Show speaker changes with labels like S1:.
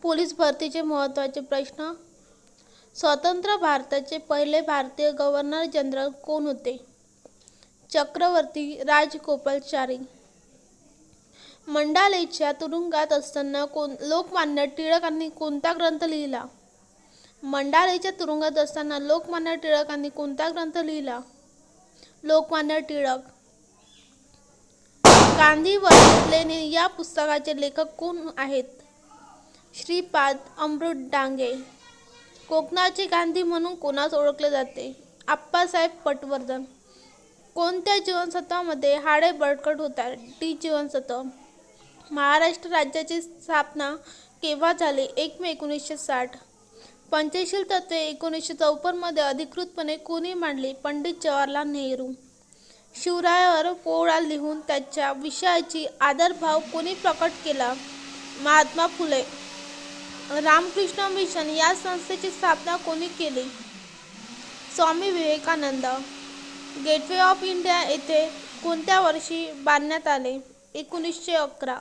S1: Police भरतीचे महत्त्वाचे प्रश्न. स्वतंत्र भारताचे पहिले भारतीय गव्हर्नर जनरल कोण होते? चक्रवर्ती राजगोपालाचारी. मंडालेच्या तुरुंगात असताना लोकमान्य टिळकांनी कोणता ग्रंथ लिहिला? मंडालेच्या तुरुंगात असताना लोकमान्य टिळकांनी कोणता ग्रंथ लिहिला? लोकमान्य टिळक. गांधी वर्सेस लेनिन या पुस्तकाचे लेखक कोण आहेत? श्रीपाद अमृत डांगे. कोकणाचे गांधी म्हणून कोणास ओळखले जाते? आप्पासाहेब पटवर्धन. कोणत्या जीवनसत्वामध्ये हाडे बळकट होतात? डी जीवनसत्व. महाराष्ट्र राज्याची स्थापना केव्हा झाली? 1 मे 1960. पंचशील तत्त्वे 1954 मध्ये अधिकृतपणे कोणी मांडली? पंडित जवाहरलाल नेहरू. शिवरायावर पोवाडा लिहून त्याच्या विषयाची आदरभाव कोणी प्रकट केला? महात्मा फुले. रामकृष्ण मिशन या संस्थेची स्थापना कोणी केली? Swami Vivekananda. Gateway of India येथे कोणत्या वर्षी बांधण्यात आले? 1911.